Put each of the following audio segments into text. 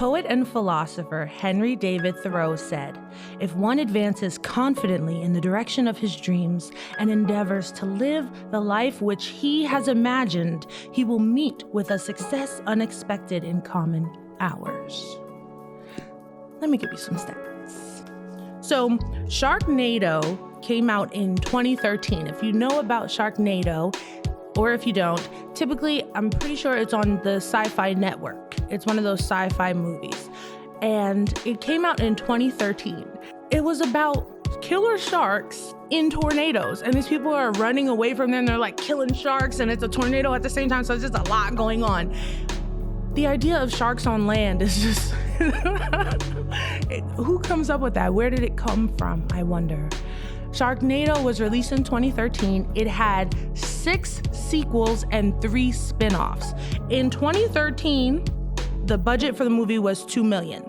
Poet and philosopher Henry David Thoreau said, "If one advances confidently in the direction of his dreams and endeavors to live the life which he has imagined, he will meet with a success unexpected in common hours." Let me give you some stats. So, Sharknado came out in 2013. If you know about Sharknado, or if you don't, typically, I'm pretty sure it's on the Sci-Fi Network. It's one of those sci-fi movies. And it came out in 2013. It was about killer sharks in tornadoes. And these people are running away from them. They're like killing sharks, and it's a tornado at the same time. So it's just a lot going on. The idea of sharks on land is just, who comes up with that? Where did it come from, I wonder? Sharknado was released in 2013. It had 6 sequels and 3 spin-offs. In 2013, the budget for the movie was $2 million.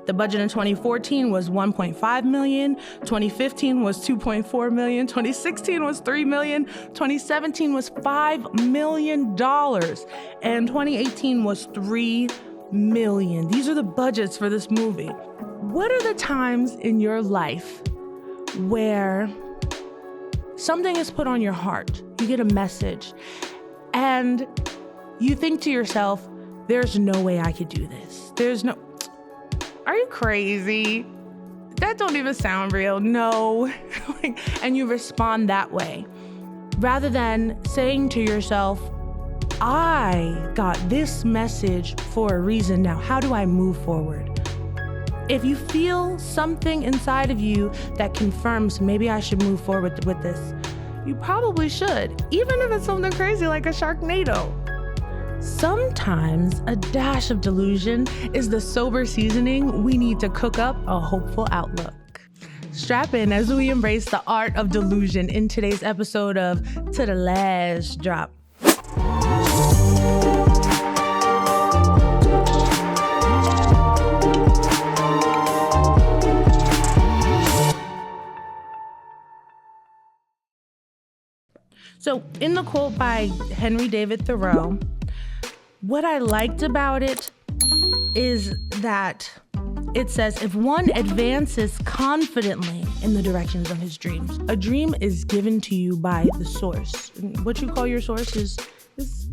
The budget in 2014 was $1.5 million. 2015 was $2.4 million. 2016 was $3 million. 2017 was $5 million. And 2018 was $3 million. These are the budgets for this movie. What are the times in your life where something is put on your heart, you get a message, and you think to yourself, there's no way I could do this. Are you crazy? That don't even sound real. No. And you respond that way. Rather than saying to yourself, I got this message for a reason now. How do I move forward? If you feel something inside of you that confirms maybe I should move forward with this, you probably should, even if it's something crazy like a Sharknado. Sometimes a dash of delusion is the sober seasoning we need to cook up a hopeful outlook. Strap in as we embrace the art of delusion in today's episode of To the Last Drop. So in the quote by Henry David Thoreau, what I liked about it is that it says, if one advances confidently in the directions of his dreams, a dream is given to you by the source. And what you call your source is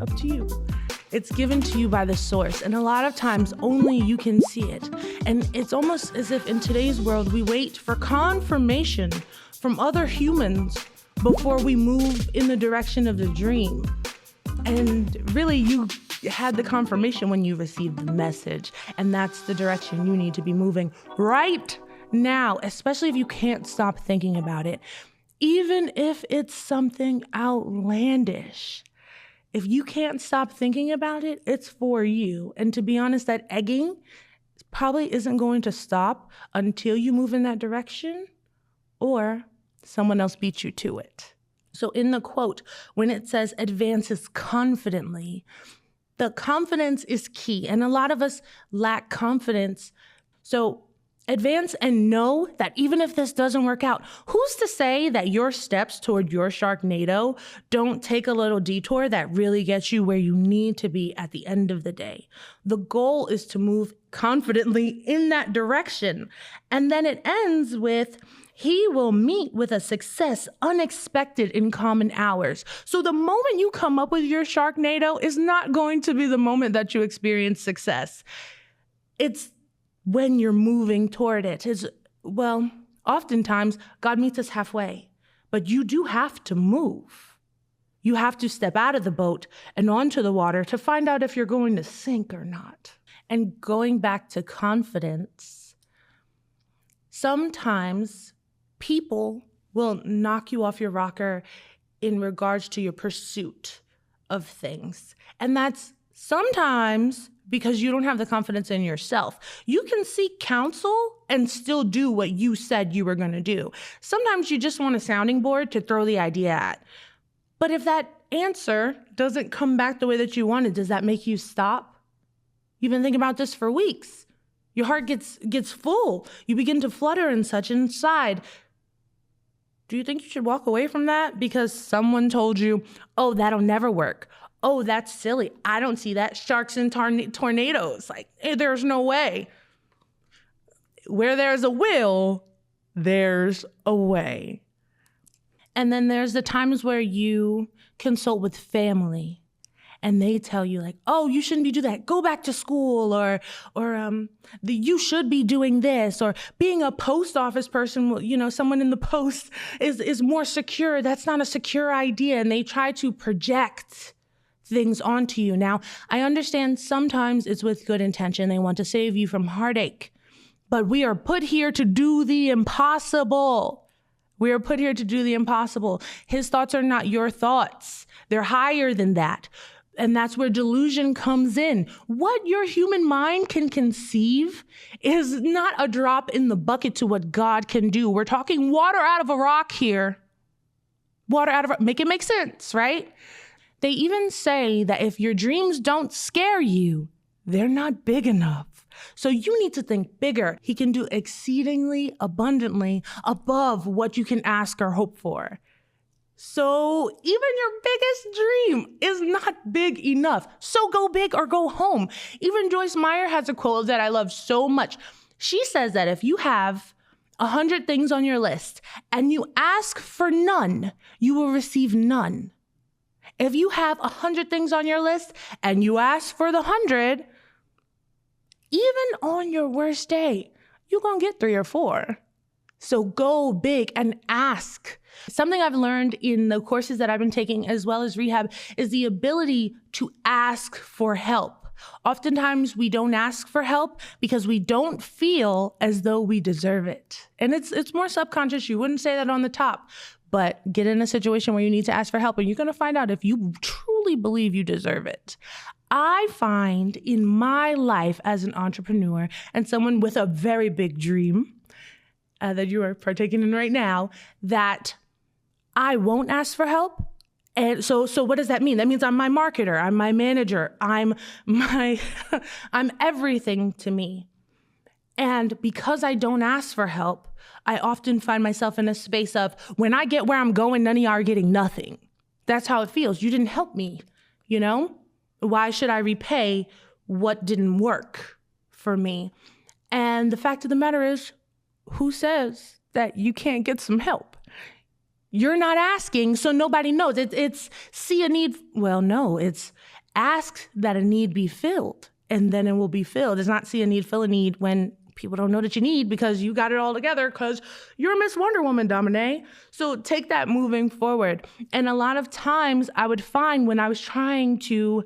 up to you. It's given to you by the source. And a lot of times only you can see it. And it's almost as if in today's world, we wait for confirmation from other humans before we move in the direction of the dream. And really, you had the confirmation when you received the message. And that's the direction you need to be moving right now, especially if you can't stop thinking about it. Even if it's something outlandish. If you can't stop thinking about it, it's for you. And to be honest, that egging probably isn't going to stop until you move in that direction or someone else beats you to it. So in the quote, when it says advances confidently, the confidence is key. And a lot of us lack confidence. So advance and know that even if this doesn't work out, who's to say that your steps toward your Sharknado don't take a little detour that really gets you where you need to be at the end of the day? The goal is to move confidently in that direction. And then it ends with, he will meet with a success unexpected in common hours. So the moment you come up with your Sharknado is not going to be the moment that you experience success. It's when you're moving toward it. Oftentimes God meets us halfway, but you do have to move. You have to step out of the boat and onto the water to find out if you're going to sink or not. And going back to confidence, sometimes people will knock you off your rocker in regards to your pursuit of things. And that's sometimes because you don't have the confidence in yourself. You can seek counsel and still do what you said you were going to do. Sometimes you just want a sounding board to throw the idea at. But if that answer doesn't come back the way that you wanted, does that make you stop? You've been thinking about this for weeks. Your heart gets full. You begin to flutter and such inside. Do you think you should walk away from that because someone told you, oh, that'll never work? oh, that's silly. I don't see that. Sharks and tornadoes. Like, there's no way. Where there's a will, there's a way. And then there's the times where you consult with family and they tell you like, oh, you shouldn't be doing that. Go back to school, or you should be doing this, or being a post office person, you know, someone in the post is more secure. That's not a secure idea. And they try to project things onto you. Now, I understand sometimes it's with good intention. They want to save you from heartache, but we are put here to do the impossible. We are put here to do the impossible. His thoughts are not your thoughts. They're higher than that. And that's where delusion comes in. What your human mind can conceive is not a drop in the bucket to what God can do. We're talking water out of a rock here. Water out of a rock. Make it make sense, right? They even say that if your dreams don't scare you, they're not big enough. So you need to think bigger. He can do exceedingly abundantly above what you can ask or hope for. So even your biggest dream is not big enough. So go big or go home. Even Joyce Meyer has a quote that I love so much. She says that if you have 100 things on your list and you ask for none, you will receive none. If you have 100 things on your list and you ask for the 100, even on your worst day, you're going to get 3 or 4. So go big and ask. Something I've learned in the courses that I've been taking as well as rehab is the ability to ask for help. Oftentimes we don't ask for help because we don't feel as though we deserve it. And it's more subconscious. You wouldn't say that on the top, but get in a situation where you need to ask for help and you're going to find out if you truly believe you deserve it. I find in my life as an entrepreneur and someone with a very big dream that you are partaking in right now, that I won't ask for help. And so what does that mean? That means I'm my marketer, I'm my manager, I'm everything to me. And because I don't ask for help, I often find myself in a space of, when I get where I'm going, none of y'all are getting nothing. That's how it feels. You didn't help me, you know? Why should I repay what didn't work for me? And the fact of the matter is, who says that you can't get some help? You're not asking, so nobody knows. It's see a need. Well, no, it's ask that a need be filled, and then it will be filled. It's not see a need, fill a need when people don't know that you need because you got it all together because you're Miss Wonder Woman, Dominé. So take that moving forward. And a lot of times I would find when I was trying to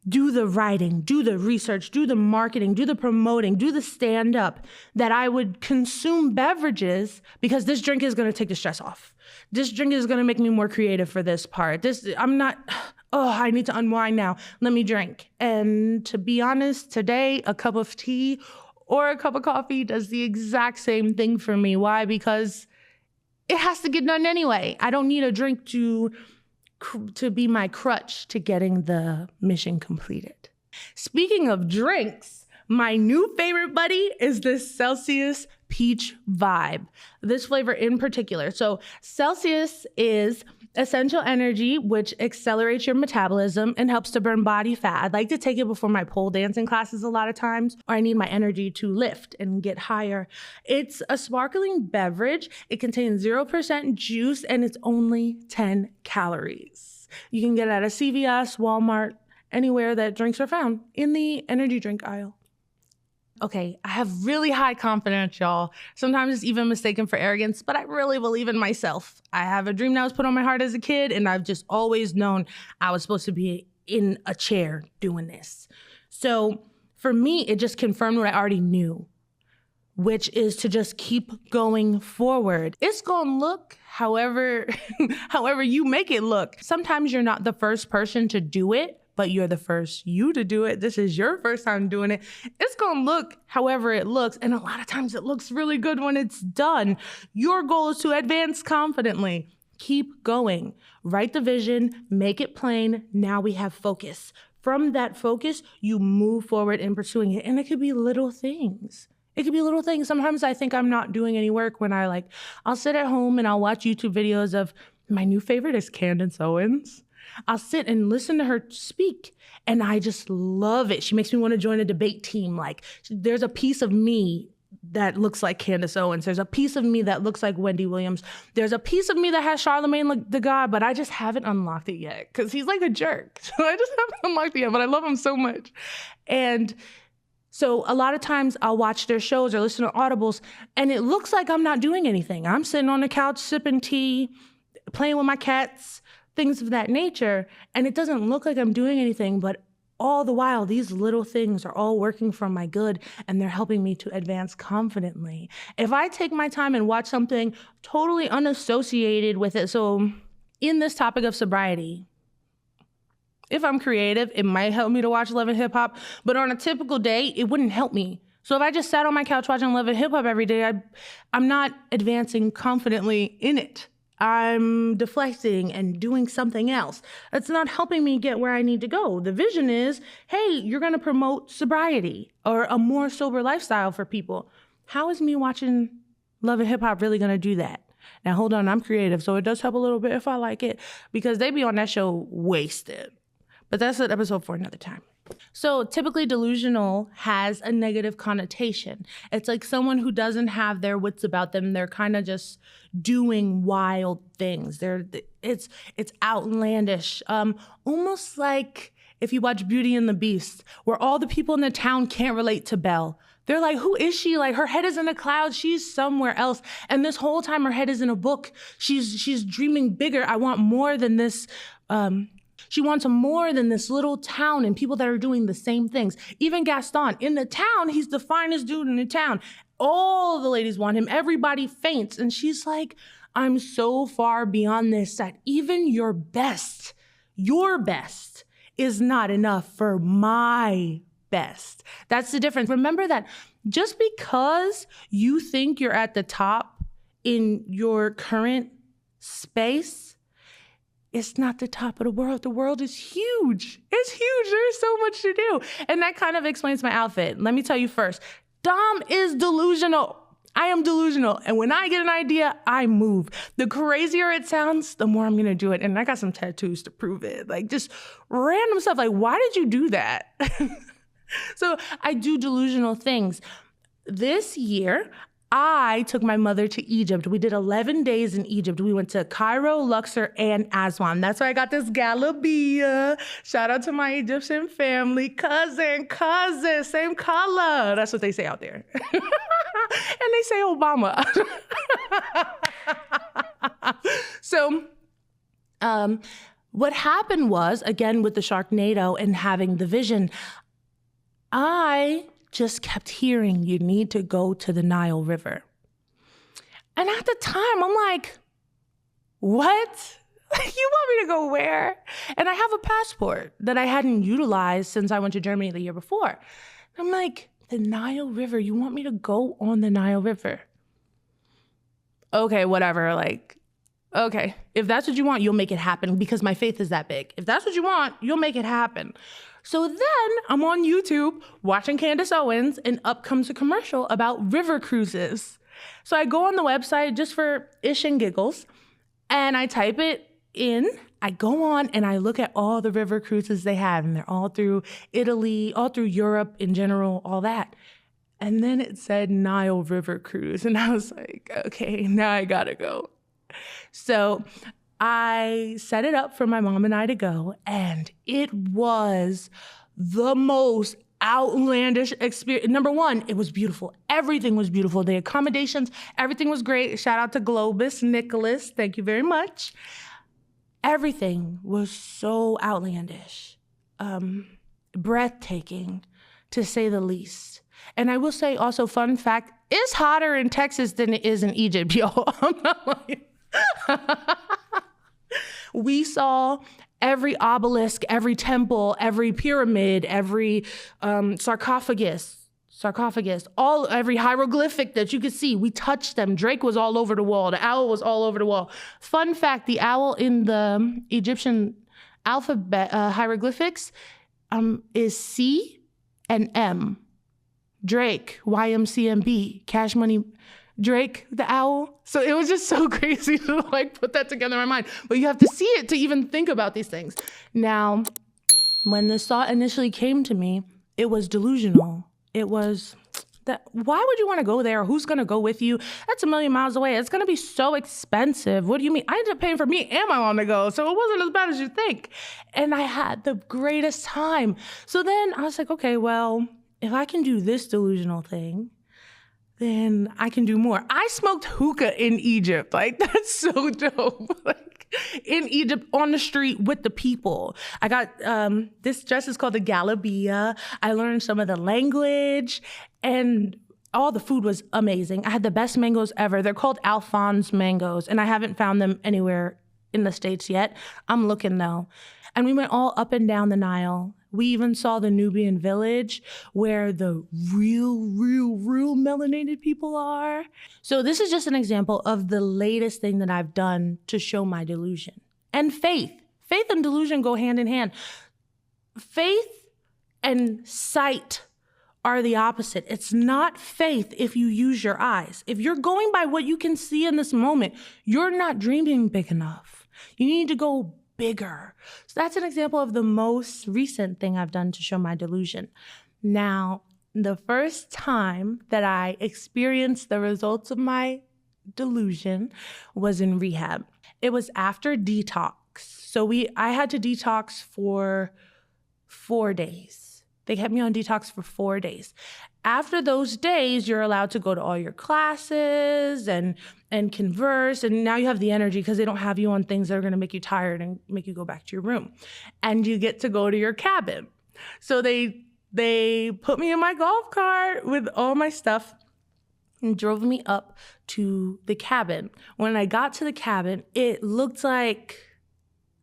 do the writing, do the research, do the marketing, do the promoting, do the stand-up, that I would consume beverages because this drink is going to take the stress off. This drink is going to make me more creative for this part. I need to unwind now. Let me drink. And to be honest, today, a cup of tea or a cup of coffee does the exact same thing for me. Why? Because it has to get done anyway. I don't need a drink to be my crutch to getting the mission completed. Speaking of drinks, my new favorite buddy is this Celsius Peach Vibe. This flavor in particular. So Celsius is essential energy, which accelerates your metabolism and helps to burn body fat. I'd like to take it before my pole dancing classes a lot of times, or I need my energy to lift and get higher. It's a sparkling beverage. It contains 0% juice and it's only 10 calories. You can get it at a CVS, Walmart, anywhere that drinks are found in the energy drink aisle. Okay, I have really high confidence, y'all. Sometimes it's even mistaken for arrogance, but I really believe in myself. I have a dream that was put on my heart as a kid, and I've just always known I was supposed to be in a chair doing this. So for me, it just confirmed what I already knew, which is to just keep going forward. It's gonna look however you make it look. Sometimes you're not the first person to do it, but you're the first you to do it. This is your first time doing it. It's gonna look however it looks, and a lot of times it looks really good when it's done. Your goal is to advance confidently. Keep going. Write the vision, make it plain. Now we have focus. From that focus, you move forward in pursuing it, and it could be little things. It could be little things. Sometimes I think I'm not doing any work when I'll sit at home and I'll watch YouTube videos of, my new favorite is Candace Owens. I'll sit and listen to her speak, and I just love it. She makes me want to join a debate team. Like, there's a piece of me that looks like Candace Owens. There's a piece of me that looks like Wendy Williams. There's a piece of me that has Charlemagne the God, but I just haven't unlocked it yet because he's like a jerk. So I just haven't unlocked it yet, but I love him so much. And so a lot of times I'll watch their shows or listen to audibles, and it looks like I'm not doing anything. I'm sitting on the couch sipping tea, playing with my cats, things of that nature, and it doesn't look like I'm doing anything, but all the while, these little things are all working for my good, and they're helping me to advance confidently. If I take my time and watch something totally unassociated with it, so in this topic of sobriety, if I'm creative, it might help me to watch Love and Hip Hop, but on a typical day, it wouldn't help me. So if I just sat on my couch watching Love and Hip Hop every day, I'm not advancing confidently in it. I'm deflecting and doing something else. It's not helping me get where I need to go. The vision is, hey, you're going to promote sobriety or a more sober lifestyle for people. How is me watching Love and Hip Hop really going to do that? Now, hold on, I'm creative, so it does help a little bit if I like it, because they be on that show wasted. But that's an episode for another time. So typically delusional has a negative connotation. It's like someone who doesn't have their wits about them. They're kind of just doing wild things. It's outlandish. Almost like if you watch Beauty and the Beast, where all the people in the town can't relate to Belle. They're like, who is she? Like, her head is in the clouds. She's somewhere else. And this whole time her head is in a book. She's dreaming bigger. I want more than this. She wants more than this little town and people that are doing the same things. Even Gaston, in the town, he's the finest dude in the town. All the ladies want him. Everybody faints. And she's like, I'm so far beyond this that even your best is not enough for my best. That's the difference. Remember that just because you think you're at the top in your current space, it's not the top of the world. The world is huge. It's huge. There's so much to do. And that kind of explains my outfit. Let me tell you first, Dom is delusional. I am delusional. And when I get an idea, I move. The crazier it sounds, the more I'm going to do it. And I got some tattoos to prove it. Like, just random stuff. Like, why did you do that? So I do delusional things. This year, I took my mother to Egypt. We did 11 days in Egypt. We went to Cairo, Luxor, and Aswan. That's why I got this galabia. Shout out to my Egyptian family. Cousin, same color. That's what they say out there. And they say Obama. So, what happened was, again, with the Sharknado and having the vision, I just kept hearing, you need to go to the Nile River. And at the time, I'm like, what? You want me to go where? And I have a passport that I hadn't utilized since I went to Germany the year before. I'm like, the Nile River, you want me to go on the Nile River? Okay, whatever, like, okay. If that's what you want, you'll make it happen because my faith is that big. If that's what you want, you'll make it happen. So then I'm on YouTube watching Candace Owens, and up comes a commercial about river cruises. So I go on the website just for ish and giggles, and I type it in. I go on and I look at all the river cruises they have, and they're all through Italy, all through Europe in general, all that. And then it said Nile River Cruise, and I was like, okay, now I gotta go. So I set it up for my mom and I to go, and it was the most outlandish experience. Number one, it was beautiful. Everything was beautiful. The accommodations, everything was great. Shout out to Globus, Nicholas. Thank you very much. Everything was so outlandish, breathtaking, to say the least. And I will say also, fun fact, it's hotter in Texas than it is in Egypt, yo. I'm not lying. We saw every obelisk, every temple, every pyramid, every sarcophagus, every hieroglyphic that you could see. We touched them. Drake was all over the wall. The owl was all over the wall. Fun fact, the owl in the Egyptian alphabet hieroglyphics is C and M. Drake, YMCMB, Cash Money, Drake, the owl. So it was just so crazy to like put that together in my mind. But you have to see it to even think about these things. Now, when this thought initially came to me, it was delusional. It was that, why would you want to go there? Who's going to go with you? That's a million miles away. It's going to be so expensive. What do you mean? I ended up paying for me and my mom to go. So it wasn't as bad as you think. And I had the greatest time. So then I was like, okay, well, if I can do this delusional thing, then I can do more. I smoked hookah in Egypt. Like, that's so dope. Like, in Egypt, on the street with the people. I got, this dress is called the Galabia. I learned some of the language, and all the food was amazing. I had the best mangoes ever. They're called Alphonse mangoes, and I haven't found them anywhere in the States yet. I'm looking though. And we went all up and down the Nile. We even saw the Nubian village where the real melanated people are. So this is just an example of the latest thing that I've done to show my delusion. And faith. Faith and delusion go hand in hand. Faith and sight are the opposite. It's not faith if you use your eyes. If you're going by what you can see in this moment, you're not dreaming big enough. You need to go bigger. So that's an example of the most recent thing I've done to show my delusion. Now, the first time that I experienced the results of my delusion was in rehab. It was after detox. So I had to detox for 4 days. They kept me on detox for 4 days. After those days, you're allowed to go to all your classes and converse. And now you have the energy because they don't have you on things that are going to make you tired and make you go back to your room. And you get to go to your cabin. So they put me in my golf cart with all my stuff and drove me up to the cabin. When I got to the cabin, it looked like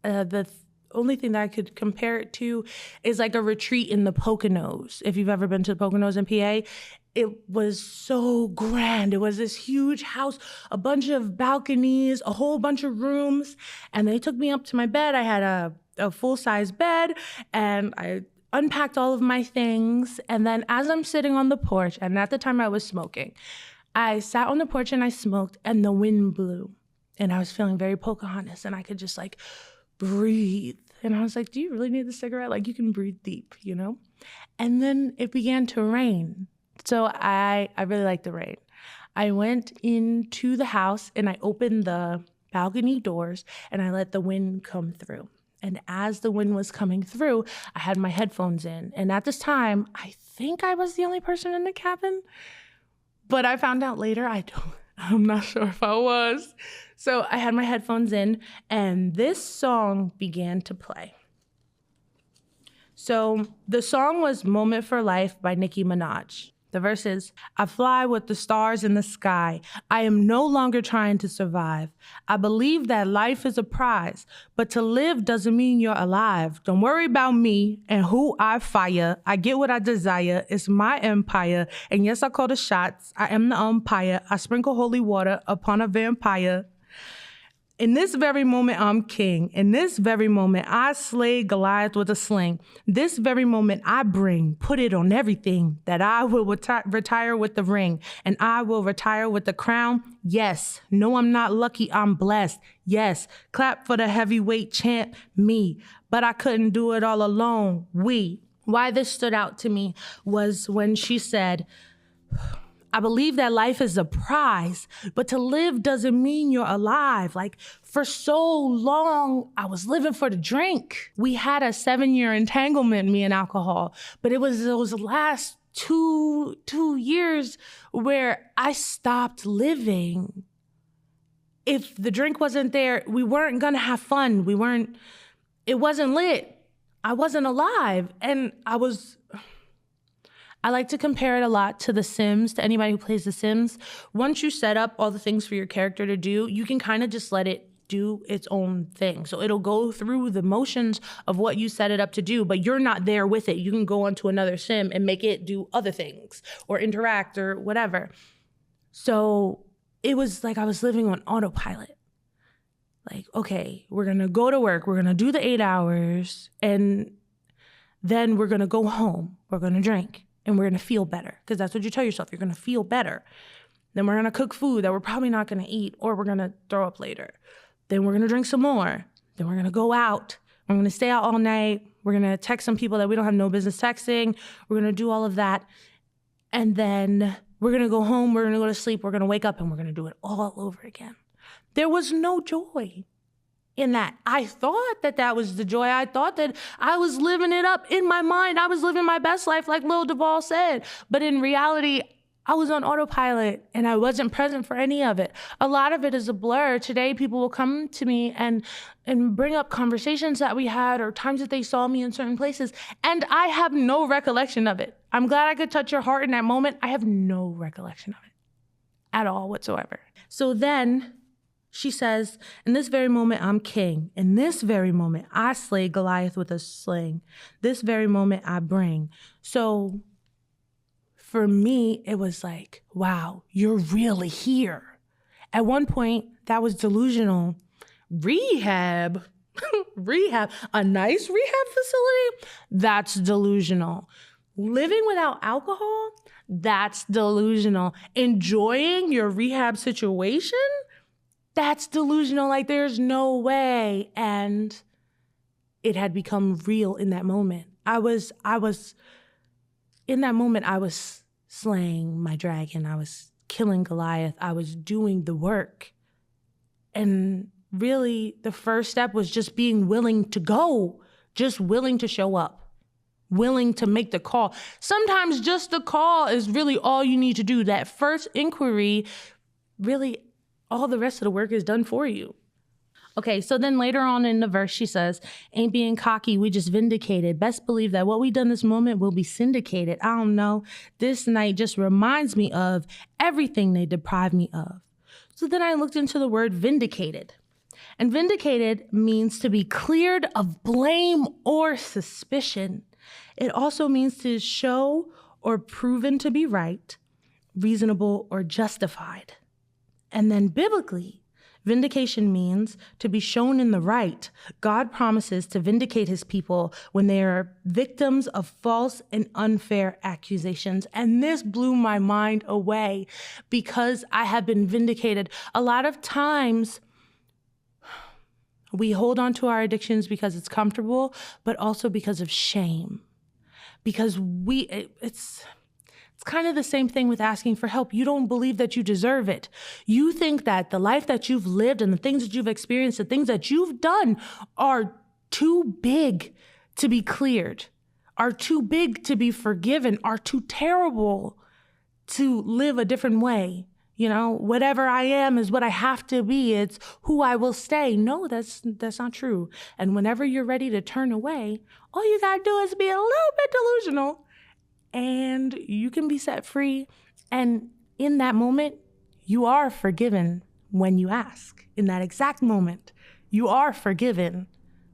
the only thing that I could compare it to is like a retreat in the Poconos. If you've ever been to the Poconos in PA, it was so grand. It was this huge house, a bunch of balconies, a whole bunch of rooms. And they took me up to my bed. I had a full-size bed, and I unpacked all of my things. And then as I'm sitting on the porch, and at the time I was smoking, I sat on the porch and I smoked, and the wind blew. And I was feeling very Pocahontas, and I could just like breathe. And I was like, do you really need the cigarette? Like, you can breathe deep, you know? And then it began to rain. So I really like the rain. I went into the house and I opened the balcony doors and I let the wind come through. And as the wind was coming through, I had my headphones in. And at this time, I think I was the only person in the cabin. But I found out later, I'm not sure if I was. So I had my headphones in and this song began to play. So the song was Moment for Life by Nicki Minaj. The verse is, I fly with the stars in the sky. I am no longer trying to survive. I believe that life is a prize, but to live doesn't mean you're alive. Don't worry about me and who I fire. I get what I desire. It's my empire. And yes, I call the shots. I am the umpire. I sprinkle holy water upon a vampire. In this very moment, I'm king. In this very moment, I slay Goliath with a sling. This very moment, I put it on everything, that I will retire with the ring, and I will retire with the crown. Yes, no, I'm not lucky, I'm blessed. Yes, clap for the heavyweight champ, me. But I couldn't do it all alone, we. Why this stood out to me was when she said, I believe that life is a prize, but to live doesn't mean you're alive. Like, for so long, I was living for the drink. We had a 7-year entanglement, me and alcohol, but it was those last two years where I stopped living. If the drink wasn't there, we weren't gonna have fun. It wasn't lit. I wasn't alive, and I like to compare it a lot to The Sims, to anybody who plays The Sims. Once you set up all the things for your character to do, you can kind of just let it do its own thing. So it'll go through the motions of what you set it up to do, but you're not there with it. You can go onto another sim and make it do other things or interact or whatever. So it was like I was living on autopilot. Like, okay, we're going to go to work. We're going to do the 8 hours, and then we're going to go home. We're going to drink. And we're going to feel better, because that's what you tell yourself. You're going to feel better. Then we're gonna cook food that we're probably not gonna eat, or we're gonna throw up later. Then we're gonna drink some more. Then we're gonna go out. We're gonna stay out all night. We're gonna text some people that we don't have no business texting. We're gonna do all of that. And then we're gonna go home, we're gonna go to sleep, we're gonna wake up, and we're gonna do it all over again. There was no joy in that. I thought that was the joy. I thought that I was living it up in my mind. I was living my best life, like Lil Duval said. But in reality, I was on autopilot and I wasn't present for any of it. A lot of it is a blur. Today, people will come to me and bring up conversations that we had or times that they saw me in certain places, and I have no recollection of it. I'm glad I could touch your heart in that moment. I have no recollection of it at all whatsoever. So then she says, in this very moment, I'm king. In this very moment, I slay Goliath with a sling. This very moment, I bring. So for me, it was like, wow, you're really here. At one point, that was delusional. Rehab, a nice rehab facility, that's delusional. Living without alcohol, that's delusional. Enjoying your rehab situation, that's delusional. Like, there's no way. And it had become real in that moment. In that moment, I was slaying my dragon. I was killing Goliath. I was doing the work. And really, the first step was just being willing to go, just willing to show up, willing to make the call. Sometimes just the call is really all you need to do. That first inquiry, really, all the rest of the work is done for you. Okay, so then later on in the verse, she says, ain't being cocky, we just vindicated. Best believe that what we done this moment will be syndicated. I don't know. This night just reminds me of everything they deprived me of. So then I looked into the word vindicated. And vindicated means to be cleared of blame or suspicion. It also means to show or proven to be right, reasonable, or justified. And then biblically, vindication means to be shown in the right. God promises to vindicate his people when they are victims of false and unfair accusations. And this blew my mind away because I have been vindicated. A lot of times we hold on to our addictions because it's comfortable, but also because of shame. Because it's kind of the same thing with asking for help. You don't believe that you deserve it. You think that the life that you've lived and the things that you've experienced, the things that you've done are too big to be cleared, are too big to be forgiven, are too terrible to live a different way. You know, whatever I am is what I have to be. It's who I will stay. No, that's not true. And whenever you're ready to turn away, all you gotta do is be a little bit delusional and you can be set free. And in that moment, you are forgiven when you ask. In that exact moment, you are forgiven.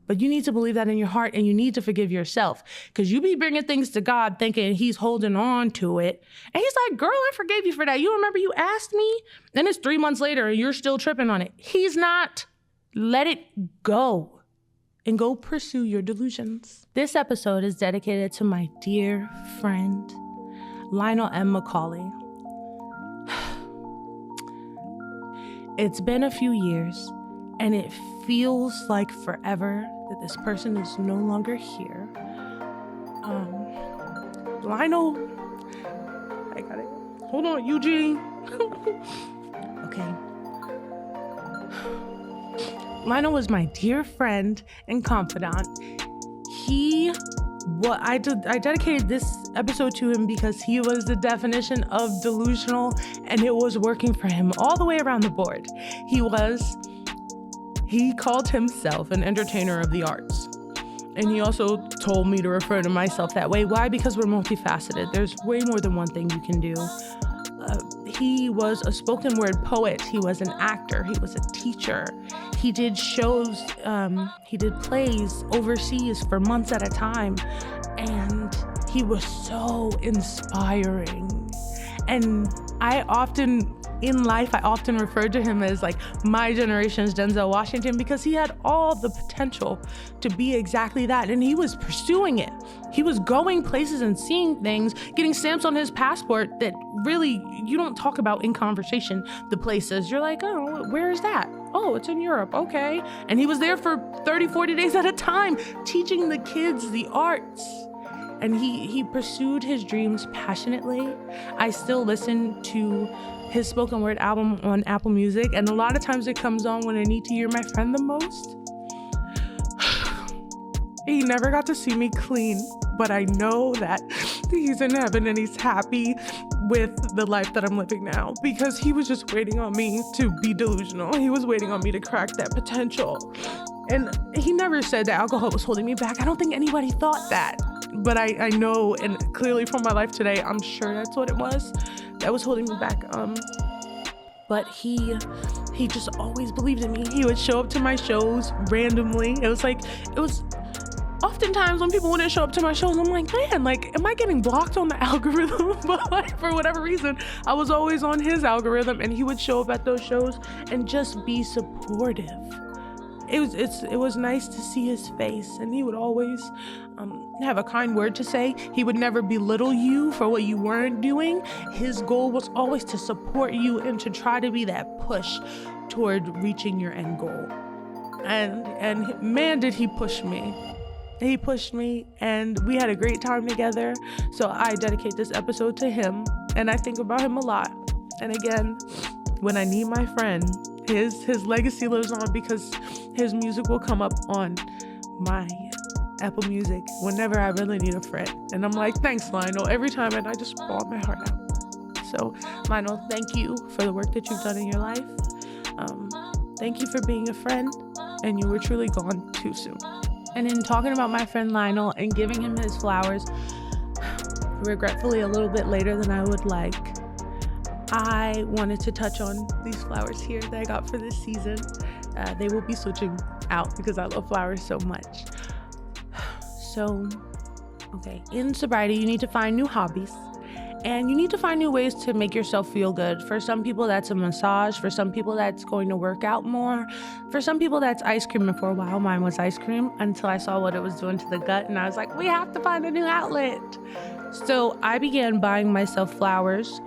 But you need to believe that in your heart, and you need to forgive yourself, because you be bringing things to God thinking he's holding on to it. And he's like, girl, I forgave you for that. You remember you asked me? And it's 3 months later and you're still tripping on it. He's not. Let it go and go pursue your delusions. This episode is dedicated to my dear friend, Lionel M. Macauley. It's been a few years, and it feels like forever that this person is no longer here. Lionel, I got it. Hold on, Eugene. Okay. Lionel was my dear friend and confidant. I dedicated this episode to him because he was the definition of delusional, and it was working for him all the way around the board. He called himself an entertainer of the arts. And he also told me to refer to myself that way. Why? Because we're multifaceted. There's way more than one thing you can do. He was a spoken word poet. He was an actor. He was a teacher. He did shows, he did plays overseas for months at a time. And he was so inspiring. And I often in life, I often referred to him as like my generation's Denzel Washington, because he had all the potential to be exactly that. And he was pursuing it. He was going places and seeing things, getting stamps on his passport that really you don't talk about in conversation. The places you're like, oh, where is that? Oh, it's in Europe. Okay. And he was there for 30, 40 days at a time, teaching the kids the arts. And he pursued his dreams passionately. I still listen to his spoken word album on Apple Music, and a lot of times it comes on when I need to hear my friend the most. He never got to see me clean, but I know that he's in heaven and he's happy with the life that I'm living now, because he was just waiting on me to be delusional. He was waiting on me to crack that potential. And he never said that alcohol was holding me back. I don't think anybody thought that. But I know, and clearly from my life today, I'm sure that's what it was that was holding me back. But he just always believed in me. He would show up to my shows randomly. It was oftentimes when people wouldn't show up to my shows, I'm like, man, like, am I getting blocked on the algorithm? But like, for whatever reason, I was always on his algorithm, and he would show up at those shows and just be supportive. It was nice to see his face, and he would always have a kind word to say. He would never belittle you for what you weren't doing. His goal was always to support you and to try to be that push toward reaching your end goal. And man, did he push me. He pushed me, and we had a great time together. So I dedicate this episode to him, and I think about him a lot. And again, when I need my friend, his legacy lives on, because his music will come up on my Apple Music whenever I really need a friend. And I'm like, thanks, Lionel, every time, and I just bawl my heart out. So, Lionel, thank you for the work that you've done in your life. Thank you for being a friend, and you were truly gone too soon. And in talking about my friend Lionel and giving him his flowers, regretfully a little bit later than I would like, I wanted to touch on these flowers here that I got for this season. They will be switching out because I love flowers so much. So, okay, in sobriety, you need to find new hobbies, and you need to find new ways to make yourself feel good. For some people, that's a massage. For some people, that's going to work out more. For some people, that's ice cream. And for a while, mine was ice cream, until I saw what it was doing to the gut, and I was like, we have to find a new outlet. So I began buying myself flowers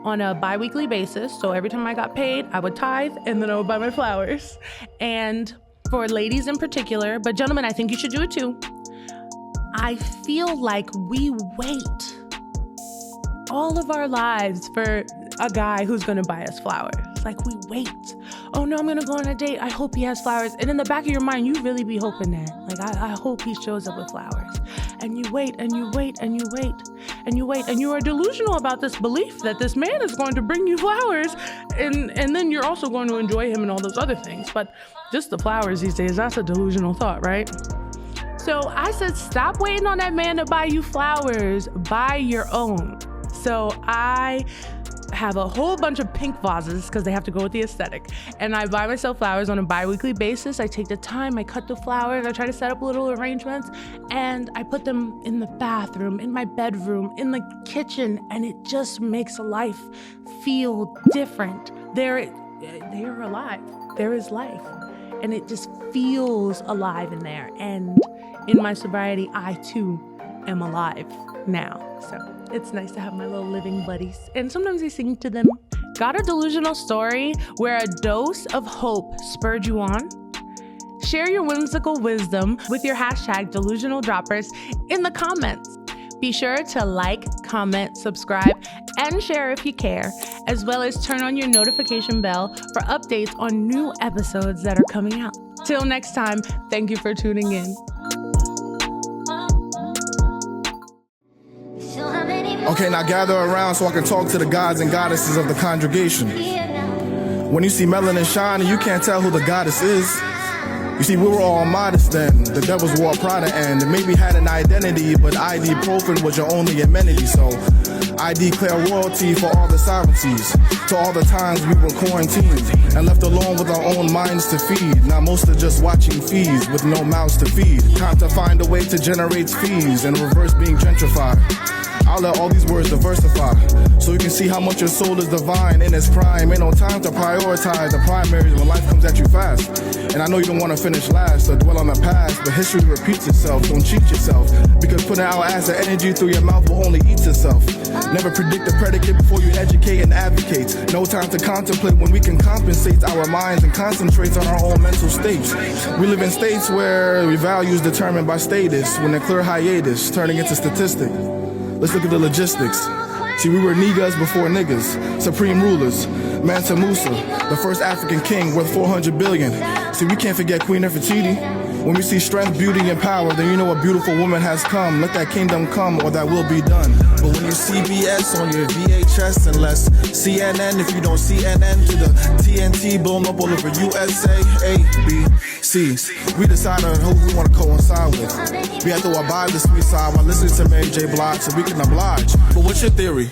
on a bi-weekly basis. So every time I got paid, I would tithe, and then I would buy my flowers. And for ladies in particular, but gentlemen, I think you should do it too. I feel like we wait all of our lives for a guy who's gonna buy us flowers. Like, we wait. Oh no, I'm gonna go on a date. I hope he has flowers. And in the back of your mind, you really be hoping that. Like, I hope he shows up with flowers. And you wait, and you wait, and you wait, and you wait, and you are delusional about this belief that this man is going to bring you flowers, and then you're also going to enjoy him and all those other things. But just the flowers these days, that's a delusional thought, right? So I said, stop waiting on that man to buy you flowers. Buy your own. So I have a whole bunch of pink vases because they have to go with the aesthetic. And I buy myself flowers on a bi-weekly basis. I take the time, I cut the flowers, I try to set up little arrangements, and I put them in the bathroom, in my bedroom, in the kitchen, and it just makes life feel different. They are alive. There is life. And it just feels alive in there. And in my sobriety, I too am alive now. So it's nice to have my little living buddies. And sometimes I sing to them. Got a delusional story where a dose of hope spurred you on? Share your whimsical wisdom with your hashtag delusionaldroppers in the comments. Be sure to like, comment, subscribe, and share if you care, as well as turn on your notification bell for updates on new episodes that are coming out. Till next time, thank you for tuning in. Okay, now gather around so I can talk to the gods and goddesses of the congregation. When you see melanin shining, you can't tell who the goddess is. You see, we were all modest then. The devils wore Prada and maybe had an identity, but ibuprofen was your only amenity. So I declare royalty for all the sovereignties, to all the times we were quarantined and left alone with our own minds to feed. Now most are just watching fees with no mouths to feed. Time to find a way to generate fees and reverse being gentrified. I'll let all these words diversify, so you can see how much your soul is divine in its prime. Ain't no time to prioritize the primaries when life comes at you fast. And I know you don't want to finish last or dwell on the past, but history repeats itself. Don't cheat yourself, because putting out acid energy through your mouth will only eat itself. Never predict the predicate before you educate and advocate. No time to contemplate when we can compensate our minds and concentrate on our own mental states. We live in states where values determined by status, when they're clear hiatus, turning into statistic. Let's look at the logistics. See, we were niggas before niggas, supreme rulers. Mansa Musa, the first African king worth 400 billion. See, we can't forget Queen Nefertiti. When we see strength, beauty, and power, then you know a beautiful woman has come. Let that kingdom come, or that will be done. But when you CBS on your VHS, and less CNN if you don't CNN, to the TNT blown up all over USA, A, B, C. We decide on who we want to coincide with. We have to abide the sweet side while listening to Mary J. Blige so we can oblige. But what's your theory?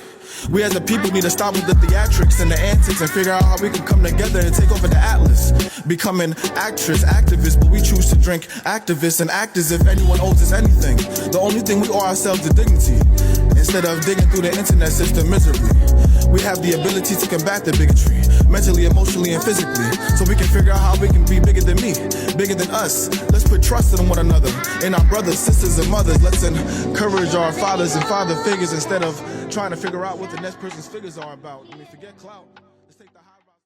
We as a people need to stop with the theatrics and the antics and figure out how we can come together and take over the atlas. Becoming actress, activist, but we choose to drink activists and act as if anyone owes us anything. The only thing we owe ourselves is dignity, instead of digging through the internet system miserably. We have the ability to combat the bigotry, mentally, emotionally, and physically, so we can figure out how we can be bigger than me, bigger than us. Let's put trust in one another, in our brothers, sisters, and mothers. Let's encourage our fathers and father figures instead of trying to figure out what the next person's figures are about. Forget clout. Let's take the high